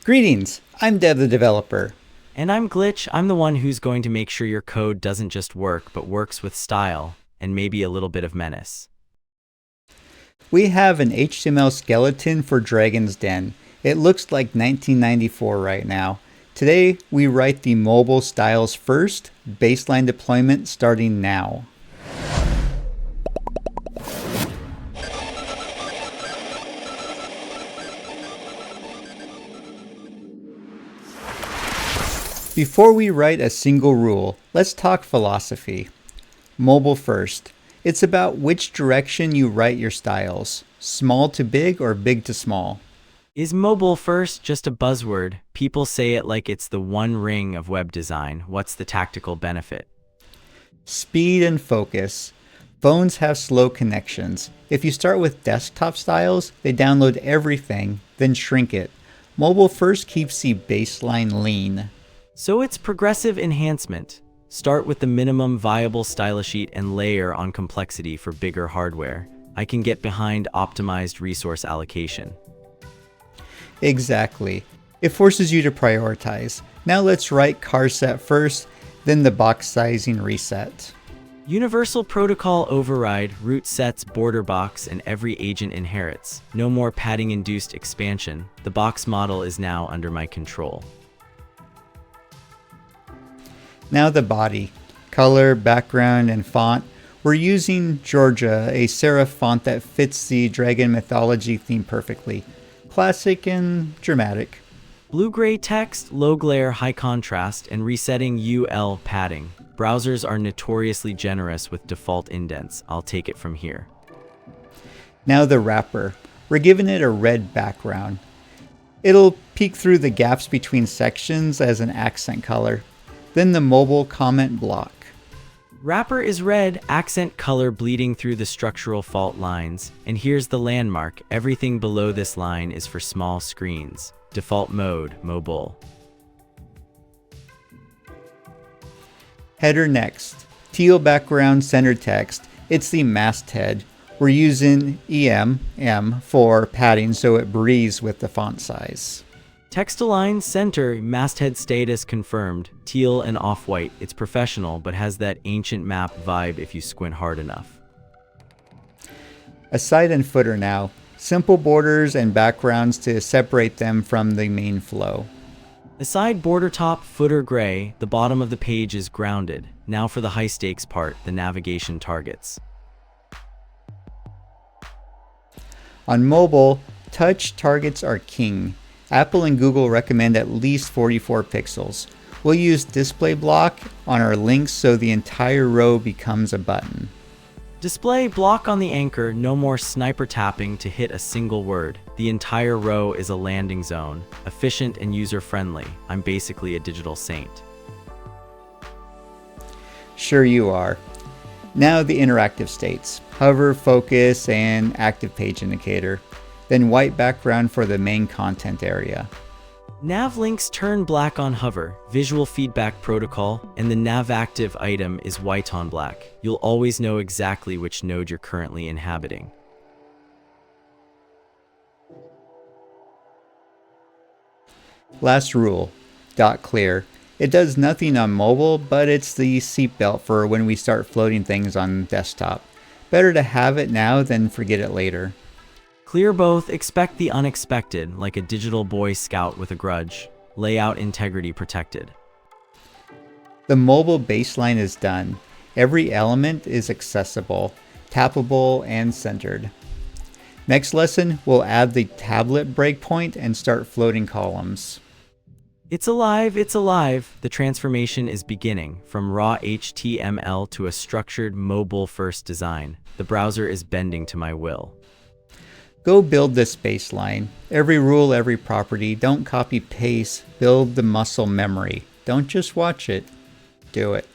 Greetings, I'm Dev the developer. And I'm Glitch. I'm the one who's going to make sure your code doesn't just work, but works with style and maybe a little bit of menace. We have an HTML skeleton for Dragon's Den. It looks like 1994 right now. Today, we write the mobile styles first, baseline deployment starting now. Before we write a single rule, let's talk philosophy. Mobile first. It's about which direction you write your styles, small to big or big to small. Is mobile first just a buzzword? People say it like it's the one ring of web design. What's the tactical benefit? Speed and focus. Phones have slow connections. If you start with desktop styles, they download everything, then shrink it. Mobile first keeps the baseline lean. So it's progressive enhancement. Start with the minimum viable style sheet and layer on complexity for bigger hardware. I can get behind optimized resource allocation. Exactly. It forces you to prioritize. Now let's write car set first, then the box sizing reset. Universal protocol override, root sets border box, and every agent inherits. No more padding-induced expansion. The box model is now under my control. Now the body. Color, background, and font. We're using Georgia, a serif font that fits the dragon mythology theme perfectly. Classic and dramatic. Blue-gray text, low glare, high contrast, and resetting UL padding. Browsers are notoriously generous with default indents. I'll take it from here. Now the wrapper. We're giving it a red background. It'll peek through the gaps between sections as an accent color. Then the mobile comment block. Wrapper is red, accent color bleeding through the structural fault lines. And here's the landmark. Everything below this line is for small screens. Default mode, mobile. Header next. Teal background, center text. It's the masthead. We're using EM for padding so it breathes with the font size. Text align, center, masthead status confirmed, teal and off-white. It's professional, but has that ancient map vibe if you squint hard enough. A side and footer now. Simple borders and backgrounds to separate them from the main flow. Aside border top, footer gray, the bottom of the page is grounded. Now for the high stakes part, the navigation targets. On mobile, touch targets are king. Apple and Google recommend at least 44 pixels. We'll use display block on our links so the entire row becomes a button. Display block on the anchor, no more sniper tapping to hit a single word. The entire row is a landing zone, efficient and user-friendly. I'm basically a digital saint. Sure you are. Now the interactive states. Hover, focus, and active page indicator. Then white background for the main content area. Nav links turn black on hover, visual feedback protocol, and the nav active item is white on black. You'll always know exactly which node you're currently inhabiting. Last rule, dot clear. It does nothing on mobile, but it's the seatbelt for when we start floating things on desktop. Better to have it now than forget it later. Clear both, expect the unexpected, like a digital Boy Scout with a grudge. Layout integrity protected. The mobile baseline is done. Every element is accessible, tappable, and centered. Next lesson, we'll add the tablet breakpoint and start floating columns. It's alive, it's alive. The transformation is beginning, from raw HTML to a structured mobile-first design. The browser is bending to my will. Go build this baseline. Every rule, every property. Don't copy paste. Build the muscle memory. Don't just watch it. Do it.